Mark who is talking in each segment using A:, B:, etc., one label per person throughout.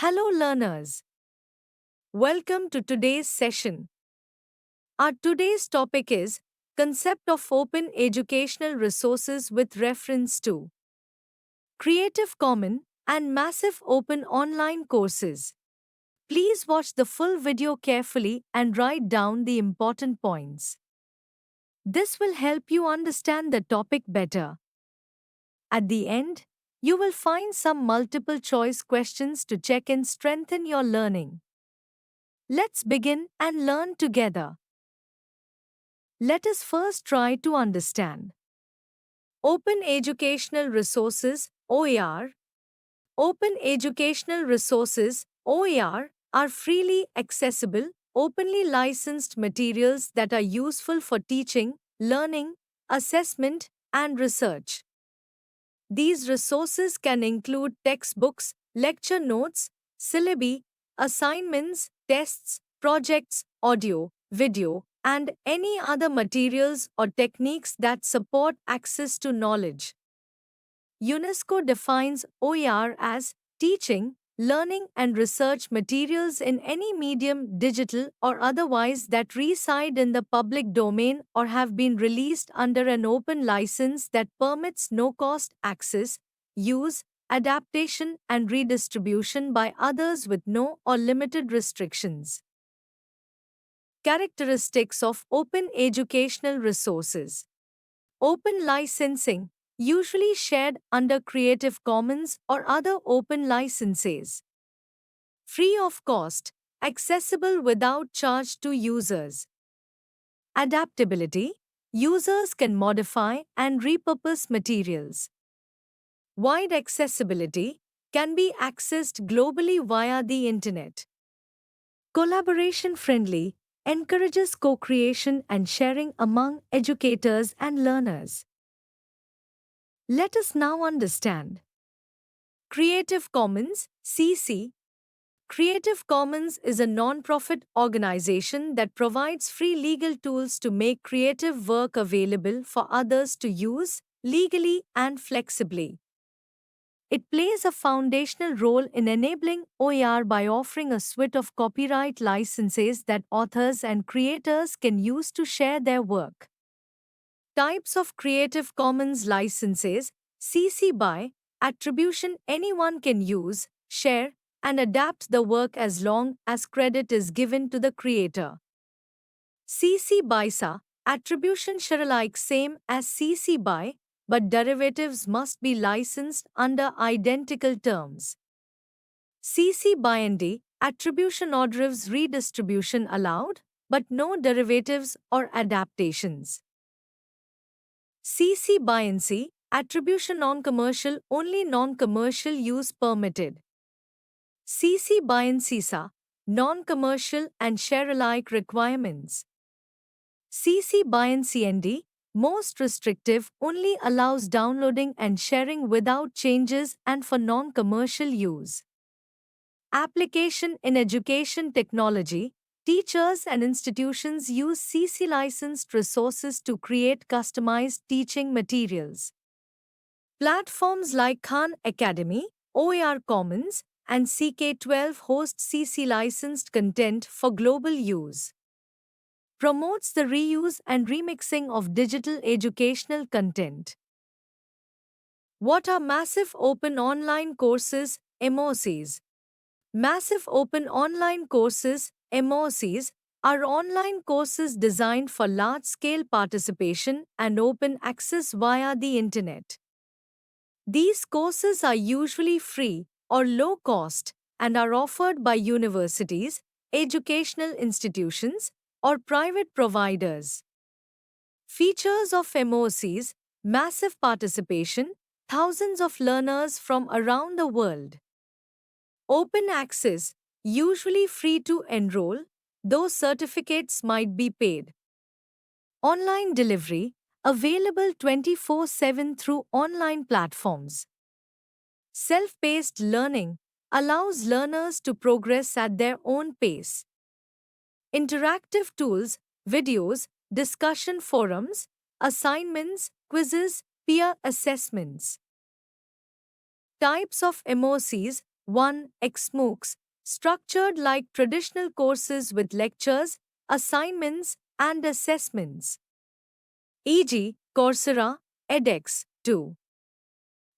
A: Hello, learners. Welcome to today's session. Our today's topic is Concept of Open Educational Resources with reference to Creative Commons and Massive Open Online Courses. Please watch the full video carefully and write down the important points. This will help you understand the topic better. At the end, you will find some multiple choice questions to check and strengthen your learning. Let's begin and learn together. Let us first try to understand. Open Educational Resources (OER). Open Educational Resources (OER) are freely accessible, openly licensed materials that are useful for teaching, learning, assessment, and research. These resources can include textbooks, lecture notes, syllabi, assignments, tests, projects, audio, video, and any other materials or techniques that support access to knowledge. UNESCO defines OER as teaching, learning, and research materials in any medium, digital or otherwise, that reside in the public domain or have been released under an open license that permits no-cost access, use, adaptation, and redistribution by others with no or limited restrictions. Characteristics of open educational resources. Open licensing, usually shared under Creative Commons or other open licenses. Free of cost, accessible without charge to users. Adaptability, users can modify and repurpose materials. Wide accessibility, can be accessed globally via the Internet. Collaboration friendly, encourages co-creation and sharing among educators and learners. Let us now understand. Creative Commons (CC). Creative Commons is a non-profit organization that provides free legal tools to make creative work available for others to use legally and flexibly. It plays a foundational role in enabling OER by offering a suite of copyright licenses that authors and creators can use to share their work. Types of Creative Commons licenses: CC BY, attribution, anyone can use, share, and adapt the work as long as credit is given to the creator. CC BY SA, attribution, share-alike, same as CC BY, but derivatives must be licensed under identical terms. CC BY ND, attribution, derivatives, redistribution allowed, but no derivatives or adaptations. CC BY NC, attribution, non-commercial, only non-commercial use permitted. CC BY NC SA, non-commercial and share-alike requirements. CC BY NC ND, most restrictive, only allows downloading and sharing without changes and for non-commercial use. Application in education technology, teachers and institutions use CC licensed resources to create customized teaching materials. Platforms like Khan Academy, OER Commons, and CK12 host CC licensed content for global use. Promotes the reuse and remixing of digital educational content. What are Massive Open Online Courses, MOCs? Massive Open Online Courses, MOCs, are online courses designed for large-scale participation and open access via the Internet. These courses are usually free or low cost and are offered by universities, educational institutions, or private providers. Features of MOCs: massive participation, thousands of learners from around the world. Open access, usually free to enroll, though certificates might be paid. Online delivery, available 24/7 through online platforms. Self-paced learning, allows learners to progress at their own pace. Interactive tools, videos, discussion forums, assignments, quizzes, peer assessments. Types of MOCs: 1. XMOOCs, structured like traditional courses with lectures, assignments, and assessments. E.g., Coursera, edX. 2.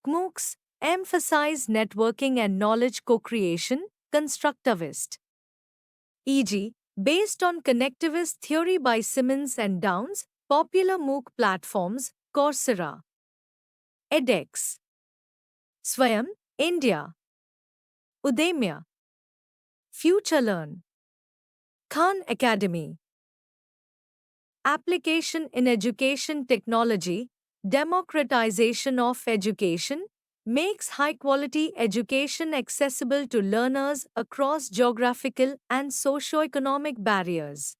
A: CMOOCs emphasize networking and knowledge co-creation, constructivist. E.g., based on connectivist theory by Simmons and Downs, popular MOOC platforms, Coursera, edX, Swayam, India, Udemy, FutureLearn, Khan Academy. Application in education technology, democratization of education, makes high-quality education accessible to learners across geographical and socio-economic barriers.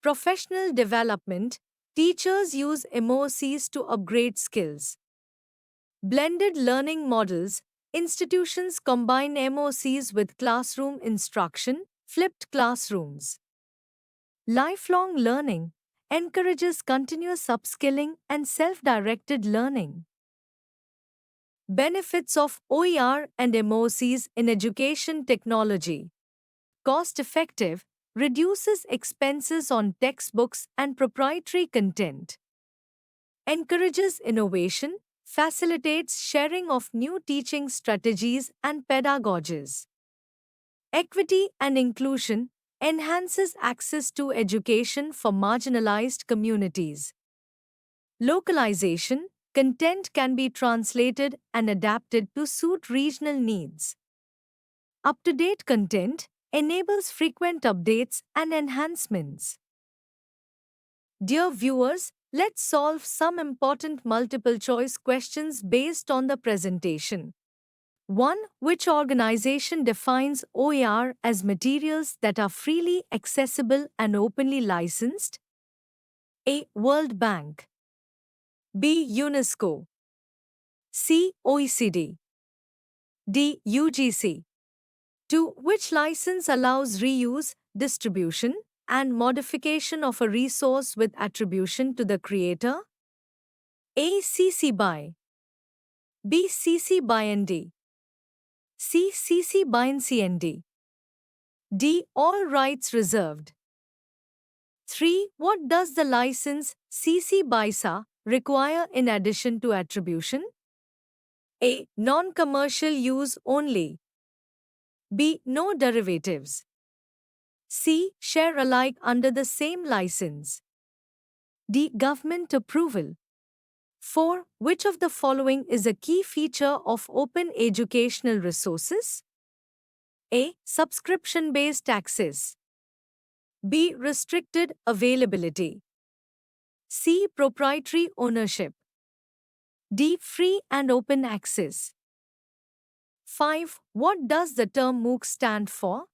A: Professional development, teachers use MOOCs to upgrade skills. Blended learning models, institutions combine MOOCs with classroom instruction, flipped classrooms. Lifelong learning encourages continuous upskilling and self-directed learning. Benefits of OER and MOOCs in education technology. Cost-effective, reduces expenses on textbooks and proprietary content. Encourages innovation, facilitates sharing of new teaching strategies and pedagogies. Equity and inclusion, enhances access to education for marginalized communities. Localization, content can be translated and adapted to suit regional needs. Up-to-date content enables frequent updates and enhancements. Dear viewers, let's solve some important multiple-choice questions based on the presentation. 1. Which organization defines OER as materials that are freely accessible and openly licensed? A. World Bank. B. UNESCO. C. OECD. D. UGC. 2. Which license allows reuse, distribution, and modification of a resource with attribution to the creator? A. CC BY. B. CC BY ND. C. CC BY NCND. D. All rights reserved. 3. What does the license CC BY SA require in addition to attribution? A. Non-commercial use only. B. No derivatives. C. Share alike under the same license. D. Government approval. 4. Which of the following is a key feature of open educational resources? A. Subscription-based access. B. Restricted availability. C. Proprietary ownership. D. Free and open access. 5. What does the term MOOC stand for?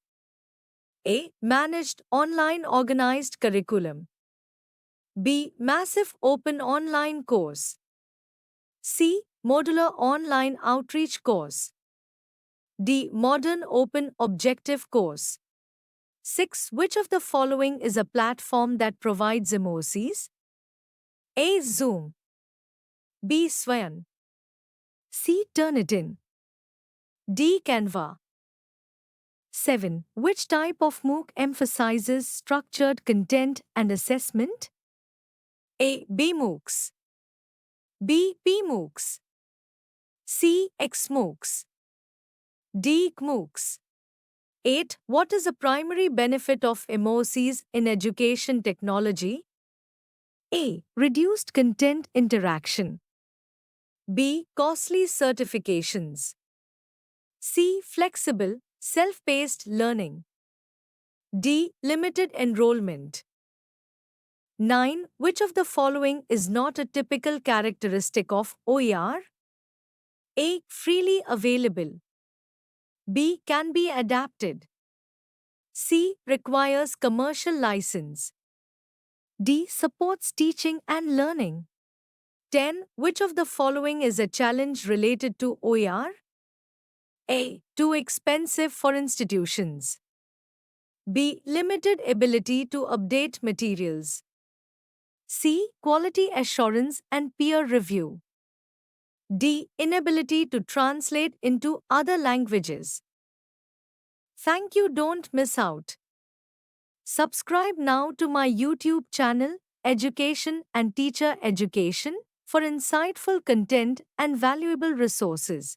A: A. Managed online organized curriculum. B. Massive open online course. C. Modular online outreach course. D. Modern open objective course. 6. Which of the following is a platform that provides MOOCs? A. Zoom. B. Swayam. C. Turnitin. D. Canva. 7. Which type of MOOC emphasizes structured content and assessment? A. BMOOCs. B. PMOOCs. C. XMOOCs. D. CMOOCs. 8. What is the primary benefit of MOOCs in education technology? A. Reduced content interaction. B. Costly certifications. C. Flexible, self-paced learning. D. Limited enrollment. 9. Which of the following is not a typical characteristic of OER? A. Freely available. B. Can be adapted. C. Requires commercial license. D. Supports teaching and learning. 10. Which of the following is a challenge related to OER? A. Too expensive for institutions. B. Limited ability to update materials. C. Quality assurance and peer review. D. Inability to translate into other languages. Thank you, don't miss out. Subscribe now to my YouTube channel, Education and Teacher Education, for insightful content and valuable resources.